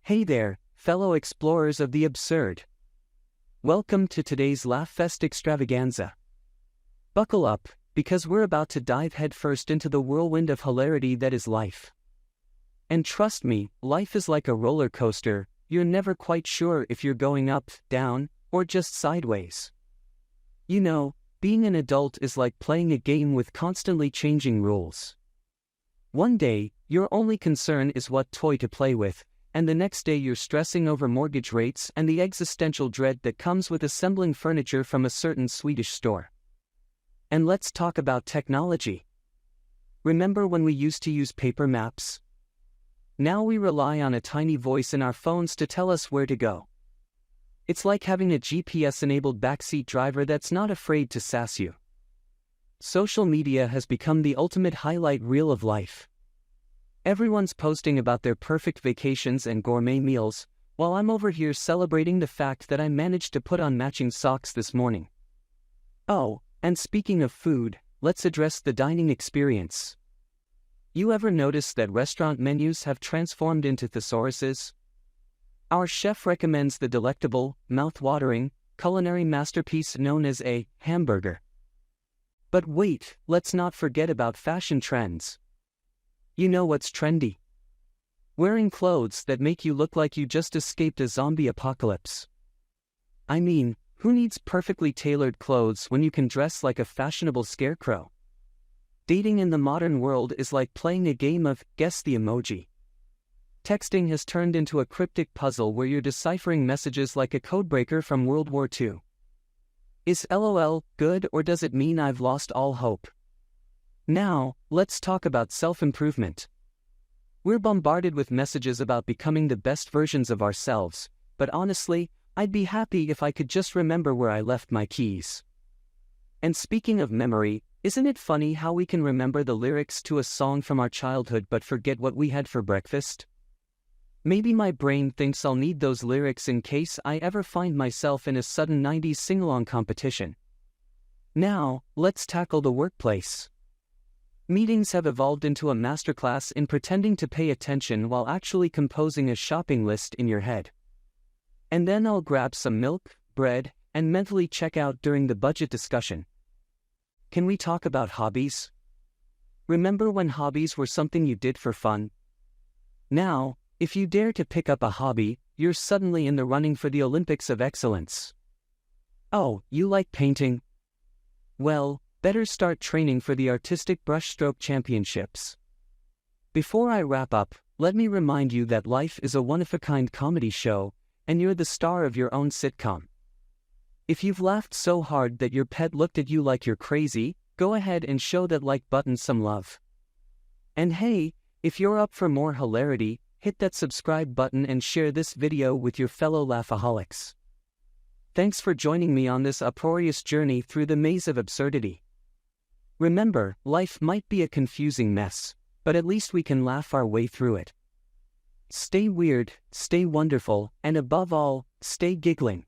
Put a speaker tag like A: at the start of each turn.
A: Hey there, fellow explorers of the absurd. Welcome to today's Laugh Fest extravaganza. Buckle up, because we're about to dive headfirst into the whirlwind of hilarity that is life. And trust me, life is like a roller coaster. You're never quite sure if you're going up, down, or just sideways. You know, being an adult is like playing a game with constantly changing rules. One day, your only concern is what toy to play with, and the next day you're stressing over mortgage rates and the existential dread that comes with assembling furniture from a certain Swedish store. And let's talk about technology. Remember when we used to use paper maps? Now we rely on a tiny voice in our phones to tell us where to go. It's like having a GPS-enabled backseat driver that's not afraid to sass you. Social media has become the ultimate highlight reel of life. Everyone's posting about their perfect vacations and gourmet meals, while I'm over here celebrating the fact that I managed to put on matching socks this morning. Oh, and speaking of food, let's address the dining experience. You ever notice that restaurant menus have transformed into thesauruses? Our chef recommends the delectable, mouth-watering, culinary masterpiece known as a hamburger. But wait, let's not forget about fashion trends. You know what's trendy? Wearing clothes that make you look like you just escaped a zombie apocalypse. I mean, who needs perfectly tailored clothes when you can dress like a fashionable scarecrow? Dating in the modern world is like playing a game of guess the emoji. Texting has turned into a cryptic puzzle where you're deciphering messages like a codebreaker from World War II. Is LOL good, or does it mean I've lost all hope? Now, let's talk about self-improvement. We're bombarded with messages about becoming the best versions of ourselves, but honestly, I'd be happy if I could just remember where I left my keys. And speaking of memory, isn't it funny how we can remember the lyrics to a song from our childhood but forget what we had for breakfast? Maybe my brain thinks I'll need those lyrics in case I ever find myself in a sudden 90s sing-along competition. Now, let's tackle the workplace. Meetings have evolved into a masterclass in pretending to pay attention while actually composing a shopping list in your head. And then I'll grab some milk, bread, and mentally check out during the budget discussion. Can we talk about hobbies? Remember when hobbies were something you did for fun? Now, if you dare to pick up a hobby, you're suddenly in the running for the Olympics of excellence. Oh, you like painting? Well, better start training for the artistic brushstroke championships. Before I wrap up, let me remind you that life is a one-of-a-kind comedy show, and you're the star of your own sitcom. If you've laughed so hard that your pet looked at you like you're crazy, go ahead and show that like button some love. And hey, if you're up for more hilarity, hit that subscribe button and share this video with your fellow laughaholics. Thanks for joining me on this uproarious journey through the maze of absurdity. Remember, life might be a confusing mess, but at least we can laugh our way through it. Stay weird, stay wonderful, and above all, stay giggling.